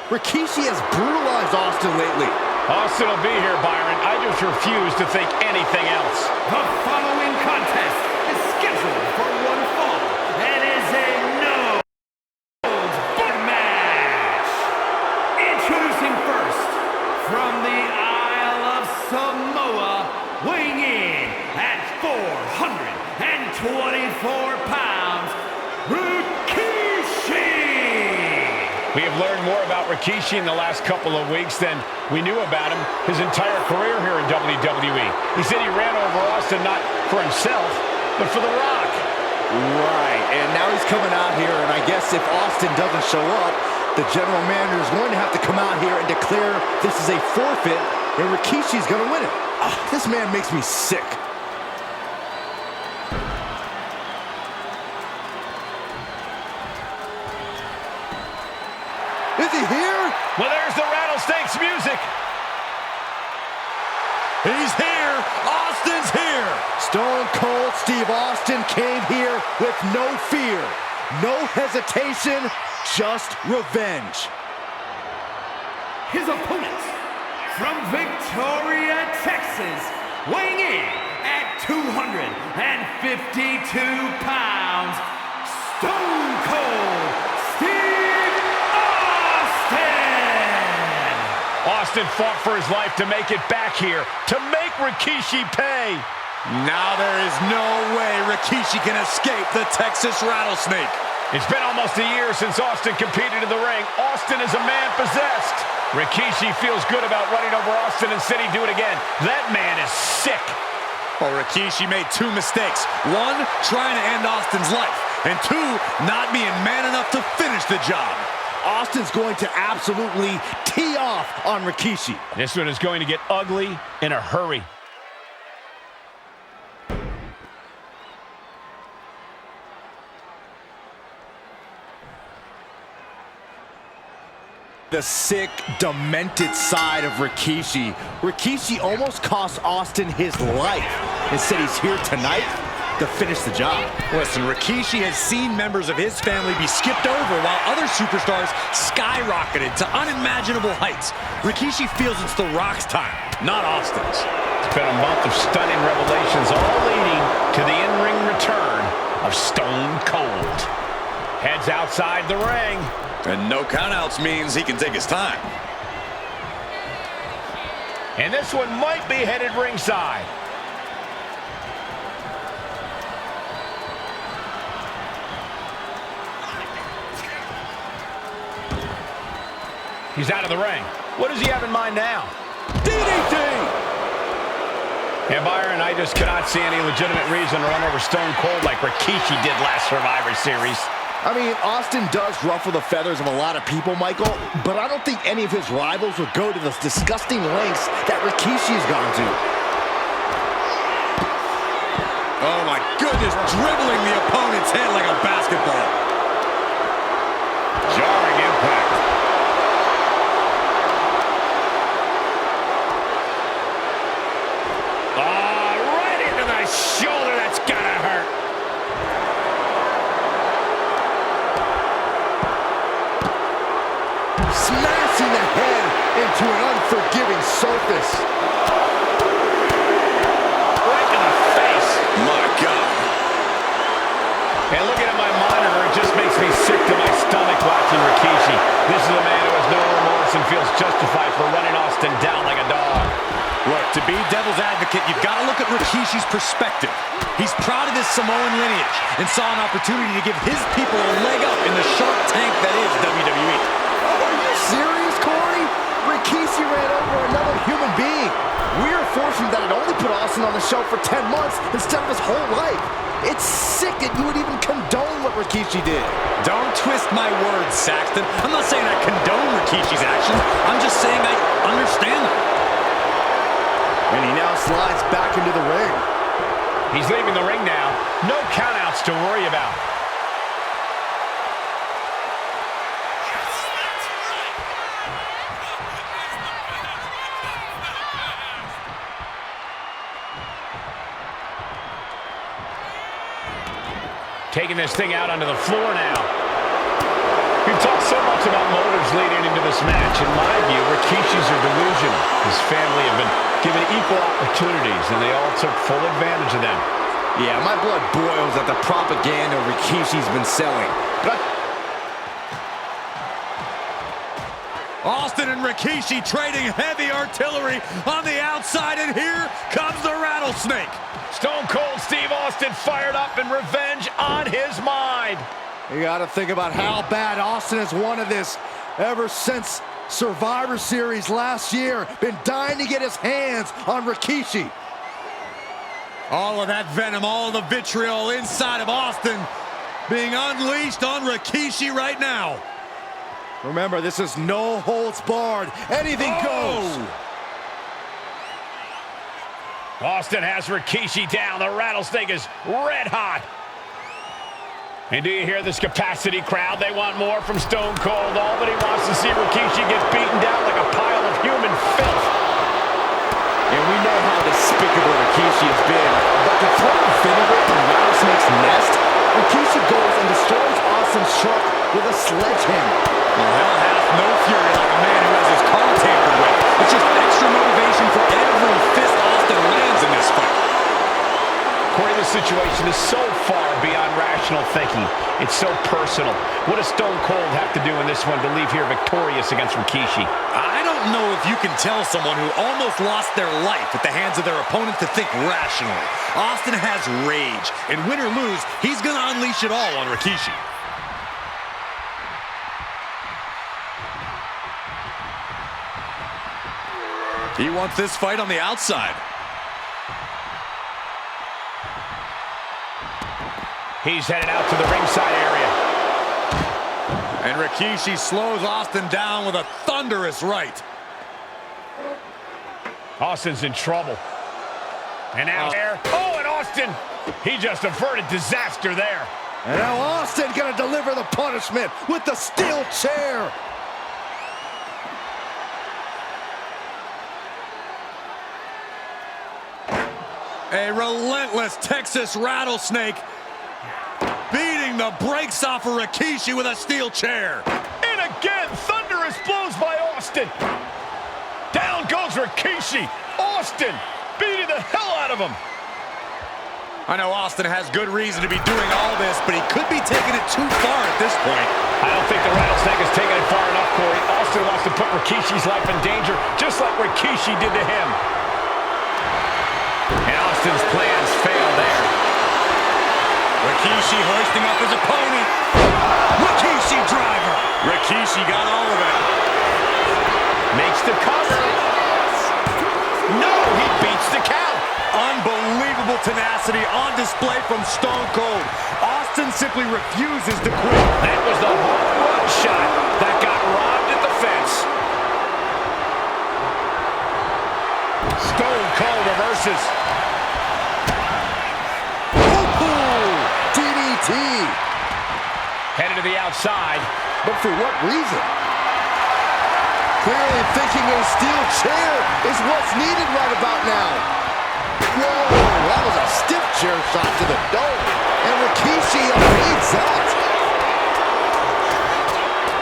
Rikishi has brutalized Austin lately. Austin will be here, Byron. I just refuse to think anything else. The following contest is scheduled for one fall and is a no-holds-barred match. Introducing first, from the Isle of Samoa, weighing in at 424 pounds, Rikishi! We have learned more about Rikishi in the last couple of weeks than we knew about him his entire career here in WWE. He said he ran over Austin not for himself, but for The Rock. Right, and now he's coming out here, and I guess if Austin doesn't show up, the general manager is going to have to come out here and declare this is a forfeit, and Rikishi's going to win it. This man makes me sick. Is he here? Well, there's the Rattlesnakes music. He's here. Austin's here. Stone Cold Steve Austin came here with no fear, no hesitation, just revenge. His opponent, from Victoria, Texas, weighing in at 252 pounds, Stone Cold Steve Austin! Austin fought for his life to make it back here, to make Rikishi pay. Now there is no way Rikishi can escape the Texas Rattlesnake. It's been almost a year since Austin competed in the ring. Austin is a man possessed. Rikishi feels good about running over Austin and said he'd do it again. That man is sick. Well, Rikishi made two mistakes. One, trying to end Austin's life. And two, not being man enough to finish the job. Austin's going to absolutely tee off on Rikishi. This one is going to get ugly in a hurry. The sick, demented side of Rikishi. Rikishi almost cost Austin his life and said he's here tonight to finish the job. Listen, Rikishi has seen members of his family be skipped over while other superstars skyrocketed to unimaginable heights. Rikishi feels it's The Rock's time, not Austin's. It's been a month of stunning revelations, all leading to the in-ring return of Stone Cold. Heads outside the ring. And no countouts means he can take his time. And this one might be headed ringside. He's out of the ring. What does he have in mind now? DDT! Yeah, Byron, I just cannot see any legitimate reason to run over Stone Cold like Rikishi did last Survivor Series. I mean, Austin does ruffle the feathers of a lot of people, Michael, but I don't think any of his rivals would go to the disgusting lengths that Rikishi's gone to. Oh my goodness, dribbling the opponent's head like a basketball. Jarring impact. Right into the shoulder. That's gotta hurt. Smashing the head into an unforgiving surface. Right in the face. My God. And looking at my monitor, it just makes me sick to my stomach watching Rikishi. This is a man who has no remorse and feels justified for running Austin down like a dog. Look, to be devil's advocate, you've got to look at Rikishi's perspective. He's proud of his Samoan lineage and saw an opportunity to give his people a leg up in the shark tank that is WWE. Are you serious, Corey? Rikishi ran over another human being. We're fortunate that it only put Austin on the show for 10 months instead of his whole life. It's sick that you would even condone what Rikishi did. Don't twist my words, Saxton. I'm not saying I condone Rikishi's actions. I'm just saying I understand them. And he now slides back into the ring. He's leaving the ring now. No countouts to worry about. Taking this thing out onto the floor now. We've talked so much about motives leading into this this match. In my view, Rikishi's a delusion. His family have been given equal opportunities, and they all took full advantage of them. Yeah, my blood boils at the propaganda Rikishi's been selling. But Austin and Rikishi trading heavy artillery on the outside, and here comes the rattlesnake. Stone Cold Steve Austin fired up and revenge on his mind. You got to think about how bad Austin has wanted this ever since Survivor Series last year. Been dying to get his hands on Rikishi. All of that venom, all of the vitriol inside of Austin being unleashed on Rikishi right now. Remember, this is no holds barred. Anything goes. Austin has Rikishi down. The rattlesnake is red hot. And do you hear this capacity crowd? They want more from Stone Cold. All that he wants to see Rikishi get beaten down like a pile of human filth. And we know how despicable Rikishi has been. But to throw vinegar in Rattlesnake's nest, Rikishi goes and destroys Austin's truck with a sledgehammer. Well, hell hath no fury like a man who has his car tampered with. It's just extra motivation for every fist Austin lands in this fight. Corey, this situation is so far beyond rational thinking. It's so personal. What does Stone Cold have to do in this one to leave here victorious against Rikishi? I don't know if you can tell someone who almost lost their life at the hands of their opponent to think rationally. Austin has rage, and win or lose, he's going to unleash it all on Rikishi. He wants this fight on the outside. He's headed out to the ringside area. And Rikishi slows Austin down with a thunderous right. Austin's in trouble. And now there. Oh, and Austin! He just averted disaster there. And now Austin gonna deliver the punishment with the steel chair. A relentless Texas rattlesnake beating the brakes off of Rikishi with a steel chair. And again, thunderous blows by Austin. Down goes Rikishi. Austin beating the hell out of him. I know Austin has good reason to be doing all this, but he could be taking it too far at this point. I don't think the rattlesnake has taken it far enough, Corey. Austin wants to put Rikishi's life in danger, just like Rikishi did to him. And Austin's plans fail there. Rikishi hoisting up his opponent. Rikishi driver. Rikishi got all of it. Makes the cover. No, he beats the count. Unbelievable tenacity on display from Stone Cold. Austin simply refuses to quit. That was the home run shot that got robbed at the fence. Stone Cold reverses. DDT. Headed to the outside. But for what reason? Clearly thinking a steel chair is what's needed right about now. Whoa, that was a stiff chair shot to the dome. And Rikishi evades that.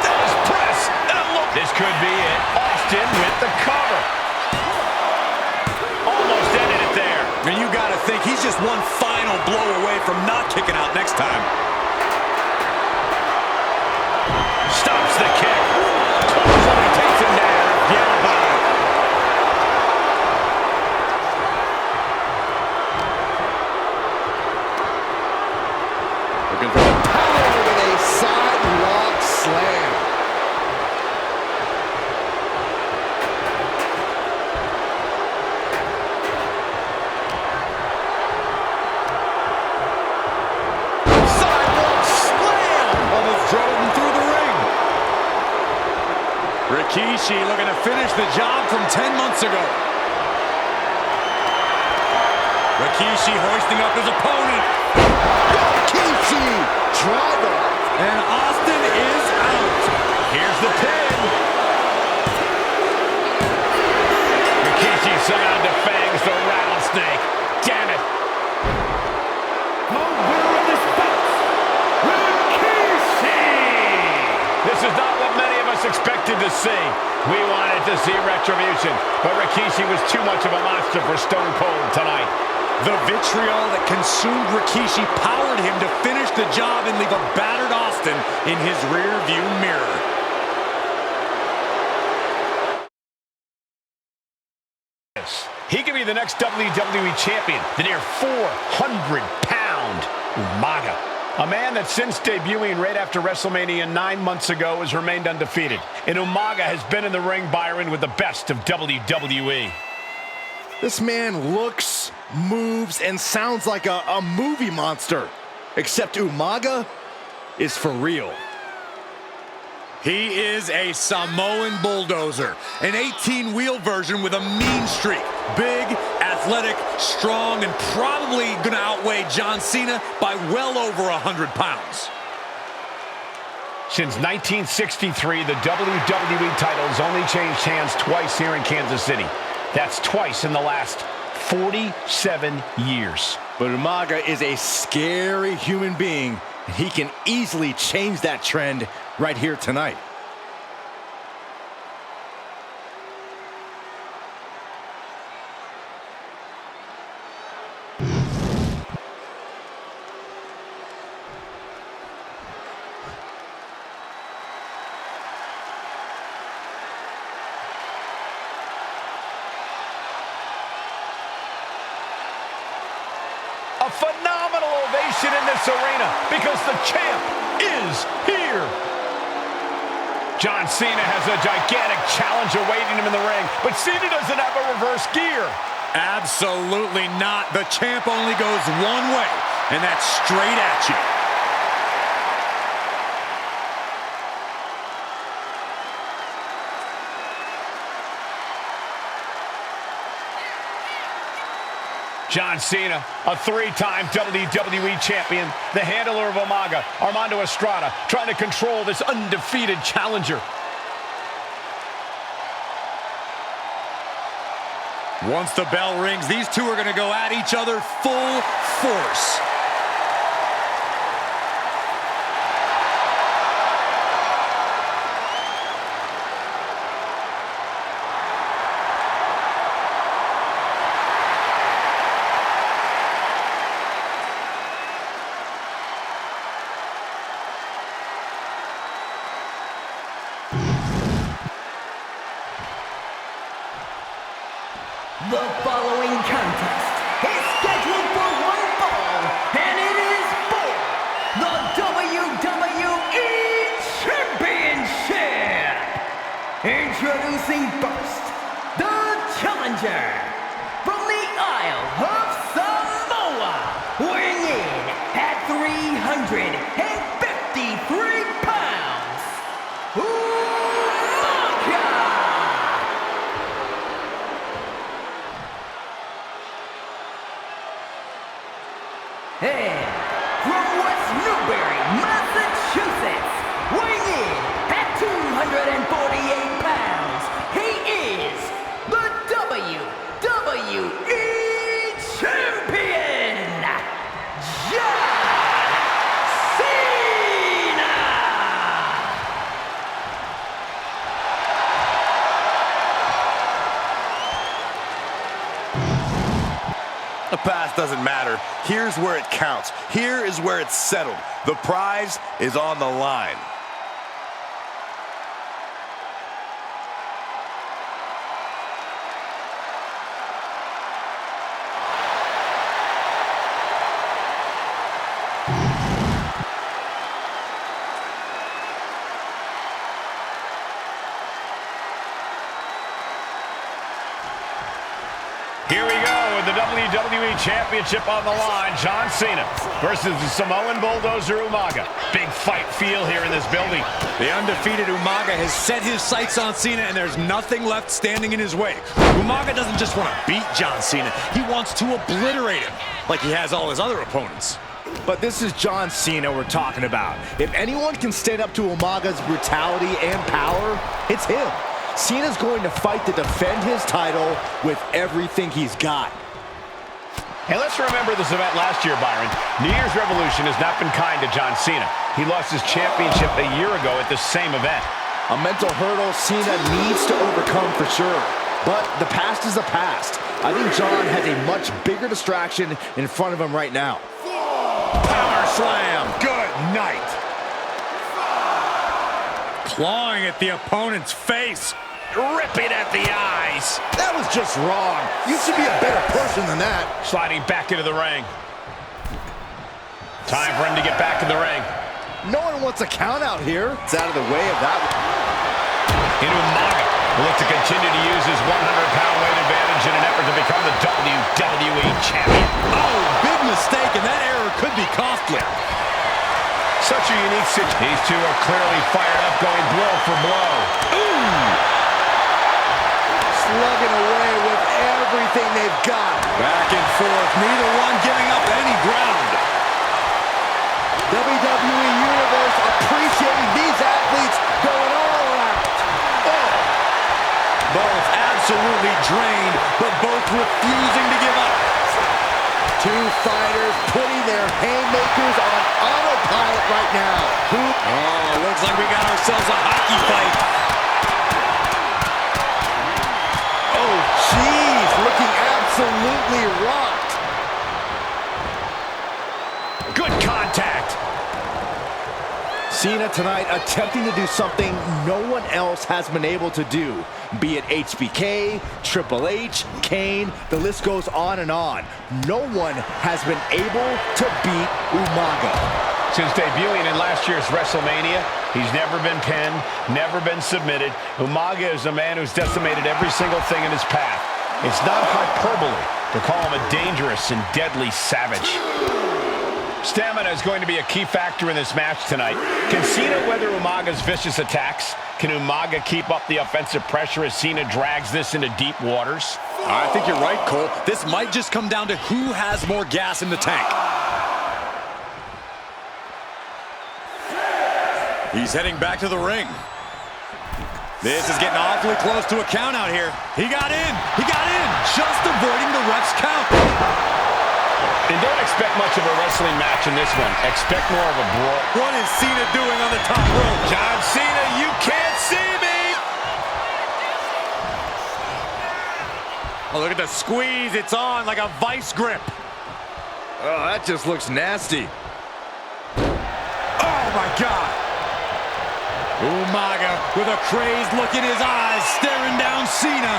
That was press. And a look. This could be it. Austin with the cover. Almost ended it there. And you got to think he's just one final blow away from not kicking out next time. Stops the kick. Clothesline takes him down. Forget about it. Looking for the power with a sidewalk slam. Sidewalk slam! Almost drove him through the ring. Rikishi looking to finish the job from 10 months ago. Rikishi hoisting up his opponent. Rikishi driver. And Austin is out. Here's the pin. Rikishi somehow defangs the rattlesnake. Damn it. The winner of this bout, Rikishi! This is not what many of us expected to see. We wanted to see retribution, but Rikishi was too much of a monster for Stone Cold tonight. The vitriol that consumed Rikishi powered him to finish the job and leave a battered Austin in his rear-view mirror. He could be the next WWE champion, the near 400-pound Umaga. A man that since debuting right after WrestleMania 9 months ago has remained undefeated. And Umaga has been in the ring, Byron, with the best of WWE. This man looks, moves, and sounds like a movie monster. Except Umaga is for real. He is a Samoan bulldozer, an 18-wheel version with a mean streak. Big, athletic, strong, and probably gonna outweigh John Cena by well over 100 pounds. Since 1963, the WWE title's only changed hands twice here in Kansas City. That's twice in the last 47 years. But Umaga is a scary human being. He can easily change that trend right here tonight. A phenomenal ovation in this arena because the champ is here. John Cena has a gigantic challenge awaiting him in the ring, but Cena doesn't have a reverse gear. Absolutely not. The champ only goes one way, and that's straight at you. John Cena, a three-time WWE champion, the handler of Umaga, Armando Estrada, trying to control this undefeated challenger. Once the bell rings, these two are going to go at each other full force. The following contest is scheduled for one fall, and it is for the WWE Championship. Introducing first, the challenger from the Isle of Samoa, weighing in at 353 pounds, Umaga. And from West Newbury, Massachusetts, weighing in at 248 pounds, he is the WWE Champion, John Cena! The past doesn't matter. Here's where it counts. Here is where it's settled. The prize is on the line. Here we go with the WWE Championship on the line. John Cena versus the Samoan bulldozer Umaga. Big fight feel here in this building. The undefeated Umaga has set his sights on Cena, and there's nothing left standing in his way. Umaga doesn't just want to beat John Cena, he wants to obliterate him, like he has all his other opponents. But this is John Cena we're talking about. If anyone can stand up to Umaga's brutality and power, it's him. Cena's going to fight to defend his title with everything he's got. And let's remember this event last year, Byron. New Year's Revolution has not been kind to John Cena. He lost his championship a year ago at the same event. A mental hurdle Cena needs to overcome for sure. But the past is the past. I think John has a much bigger distraction in front of him right now. Power slam. Good night. Clawing at the opponent's face. Ripping at the eyes. That was just wrong. You should be a better person than that. Sliding back into the ring. Time for him to get back in the ring. No one wants a count out here. It's out of the way of that. Umaga will look to continue to use his 100-pound weight advantage in an effort to become the WWE champion. Oh, big mistake, and that error could be costly. Such a unique situation. These two are clearly fired up, going blow for blow. Ooh! Slugging away with everything they've got. Back and forth, neither one giving up any ground. WWE Universe appreciating these athletes going all out. Oh. Both absolutely drained, but both refusing to give up. Two fighters putting their haymakers on autopilot right now. Oh, looks like we got ourselves a hockey fight. Oh, jeez, looking absolutely rocked. Good contact. Cena tonight attempting to do something no one else has been able to do. Be it HBK, Triple H, Kane, the list goes on and on. No one has been able to beat Umaga. Since debuting in last year's WrestleMania, he's never been pinned, never been submitted. Umaga is a man who's decimated every single thing in his path. It's not hyperbole to call him a dangerous and deadly savage. Stamina is going to be a key factor in this match tonight. Can Cena weather Umaga's vicious attacks? Can Umaga keep up the offensive pressure as Cena drags this into deep waters? I think you're right, Cole. This might just come down to who has more gas in the tank. He's heading back to the ring. This is getting awfully close to a count out here. He got in. He got in. Just avoiding the ref's count. And don't expect much of a wrestling match in this one. Expect more of a brawl. What is Cena doing on the top rope? John Cena, you can't see me! Oh, look at the squeeze. It's on like a vice grip. Oh, that just looks nasty. Oh, my God. Umaga with a crazed look in his eyes, staring down Cena.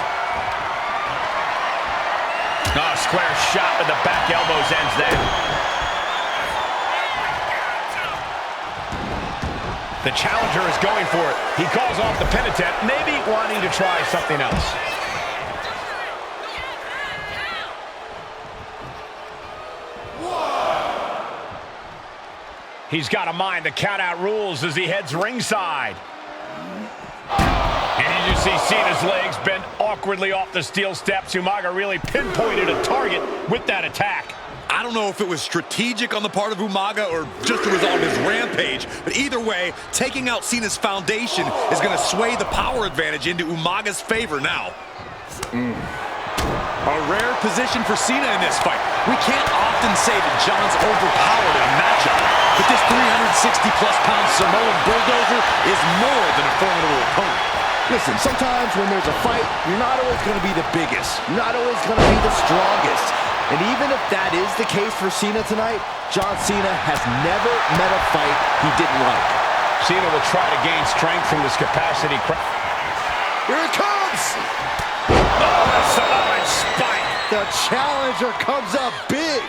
Oh, square shot with the back elbows ends that. The challenger is going for it. He calls off the pin attempt, maybe wanting to try something else. He's got to mind the count-out rules as he heads ringside. And did you see Cena's legs bend awkwardly off the steel steps? Umaga really pinpointed a target with that attack. I don't know if it was strategic on the part of Umaga or just a result of his rampage, but either way, taking out Cena's foundation is going to sway the power advantage into Umaga's favor now. A rare position for Cena in this fight. We can't often say that John's overpowered in a matchup, but this 360-plus pound Samoan bulldozer is more than a formidable opponent. Listen, sometimes when there's a fight, you're not always going to be the biggest. You're not always going to be the strongest. And even if that is the case for Cena tonight, John Cena has never met a fight he didn't like. Cena will try to gain strength from this capacity. Here it comes! Oh, the Samoan spike! The challenger comes up big!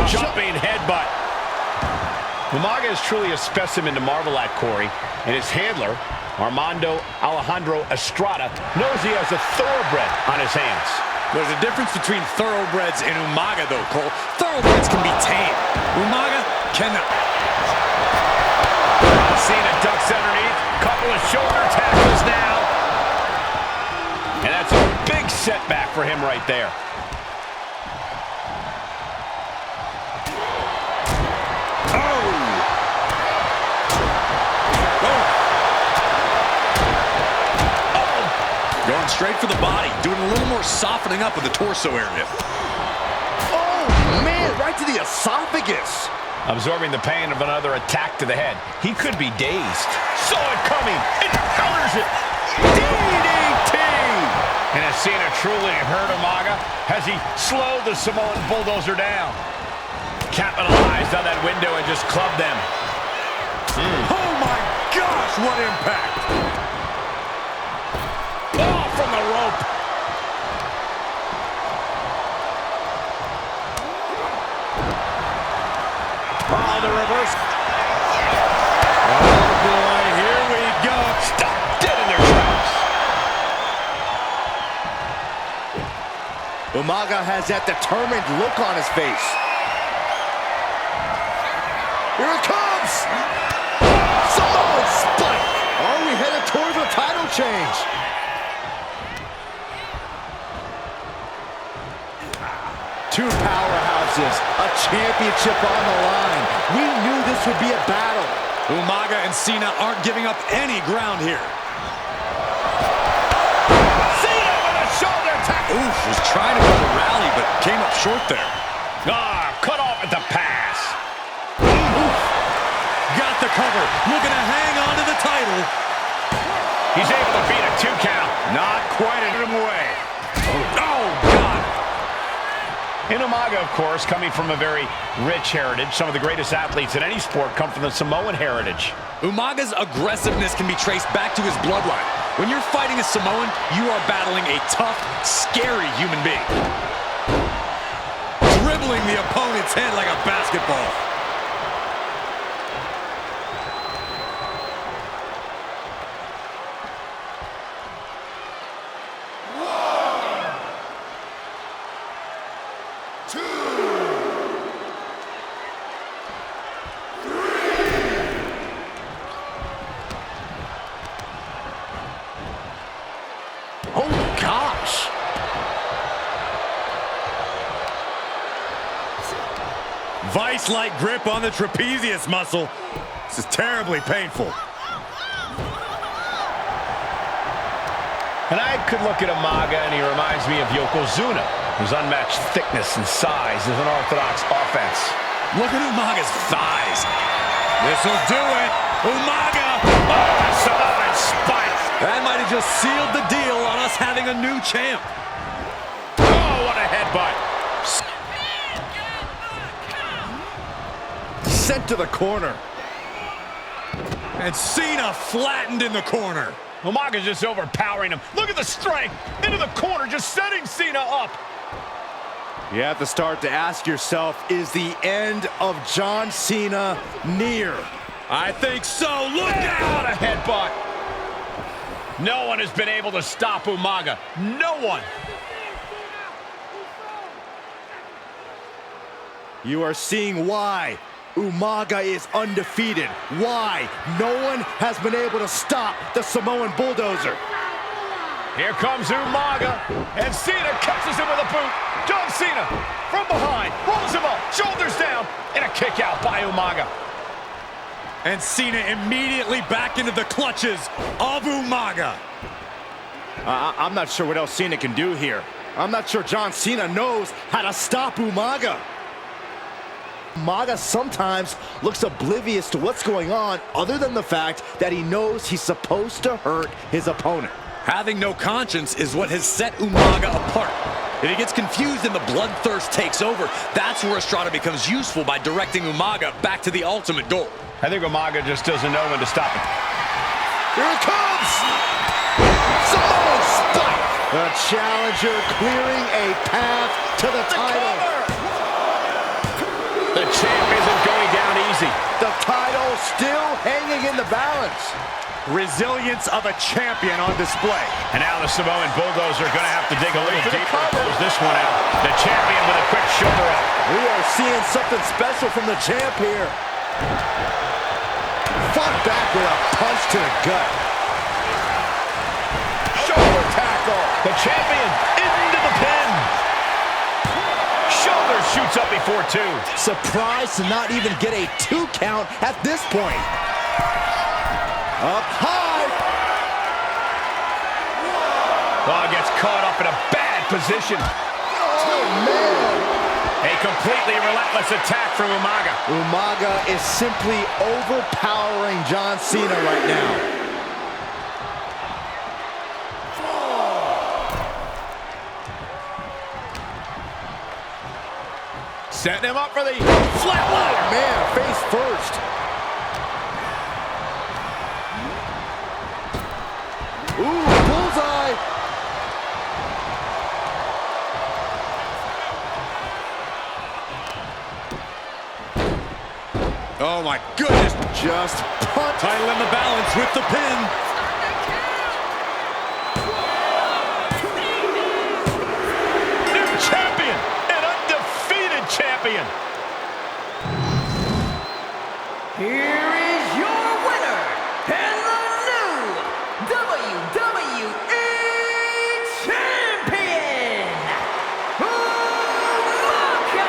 Jumping headbutt. Umaga is truly a specimen to marvel at, Corey, and his handler, Armando Alejandro Estrada, knows he has a thoroughbred on his hands. There's a difference between thoroughbreds and Umaga, though, Cole. Thoroughbreds can be tamed. Umaga cannot. Cena ducks underneath. Couple of shoulder tackles now. And that's a big setback for him right there. Going straight for the body, doing a little more softening up of the torso area. Oh, man, right to the esophagus. Absorbing the pain of another attack to the head. He could be dazed. Saw it coming. It counters it. DDT! And has Cena truly hurt Umaga? Has he slowed the Samoan bulldozer down? Capitalized on that window and just clubbed them. Oh my gosh, what impact! Oh, from the rope. Oh, the reverse. Oh boy, here we go. Stop dead in their tracks. Umaga has that determined look on his face. Here it comes! Samoan spike! Are we headed towards a title change? Two powerhouses, a championship on the line. We knew this would be a battle. Umaga and Cena aren't giving up any ground here. Cena with a shoulder attack. Oof, was trying to go to rally, but came up short there. Ah, cut off at the pass. Oof. Got the cover, looking to hang on to the title. He's able to beat a 2 count. Not quite him away. Oh, God. And Umaga, of course, coming from a very rich heritage. Some of the greatest athletes in any sport come from the Samoan heritage. Umaga's aggressiveness can be traced back to his bloodline. When you're fighting a Samoan, you are battling a tough, scary human being. Dribbling the opponent's head like a basketball. Oh, gosh. Vice-like grip on the trapezius muscle. This is terribly painful. And I could look at Umaga, and he reminds me of Yokozuna, whose unmatched thickness and size is an orthodox offense. Look at Umaga's thighs. This'll do it. Umaga. Oh, Samoan spike. That might have just sealed the deal on us having a new champ. Oh, what a headbutt. Sent to the corner. And Cena flattened in the corner. Umaga's just overpowering him. Look at the strength. Into the corner, just setting Cena up. You have to start to ask yourself, is the end of John Cena near? I think so. Look What out! a headbutt. No one has been able to stop Umaga. No one. You are seeing why Umaga is undefeated. Why no one has been able to stop the Samoan bulldozer. Here comes Umaga, and Cena catches him with a boot. John Cena from behind, rolls him up, shoulders down, and a kick out by Umaga. And Cena immediately back into the clutches of Umaga. I'm not sure what else Cena can do here. I'm not sure John Cena knows how to stop Umaga. Umaga sometimes looks oblivious to what's going on, other than the fact that he knows he's supposed to hurt his opponent. Having no conscience is what has set Umaga apart. If he gets confused and the bloodthirst takes over, that's where Estrada becomes useful by directing Umaga back to the ultimate goal. I think Umaga just doesn't know when to stop it. Here it comes! Samoan spike! The challenger clearing a path to the title. The champ isn't going down easy. The title still hanging in the balance. Resilience of a champion on display. And now the Samoan bulldozer going to have to dig a little deeper to close this one out. The champion with a quick shoulder up. We are seeing something special from the champ here. Fought back with a punch to the gut. Shoulder tackle. The champion into the pin. Shoulder shoots up before 2. Surprised to not even get a 2 count at this point. Up high. Oh, gets caught up in a bad position. Oh, man. A completely relentless attack from Umaga. Umaga is simply overpowering John Cena right now. Setting him up for the flatline. Man, face first. Ooh, bullseye. Oh my goodness. Just punt. Title in the balance with the pin. New champion, an undefeated champion. Here is your winner, and the new WWE Champion, Umaga!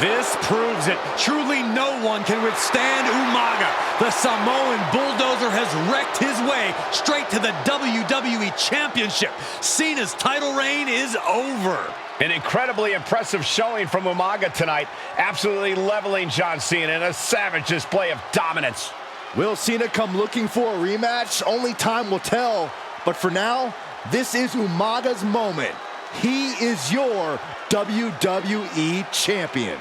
This proves it. Truly no one can withstand Umaga. The Samoan bulldozer has wrecked his way straight to the WWE Championship. Cena's title reign is over. An incredibly impressive showing from Umaga tonight, absolutely leveling John Cena in a savage display of dominance. Will Cena come looking for a rematch? Only time will tell. But for now, this is Umaga's moment. He is your WWE Champion.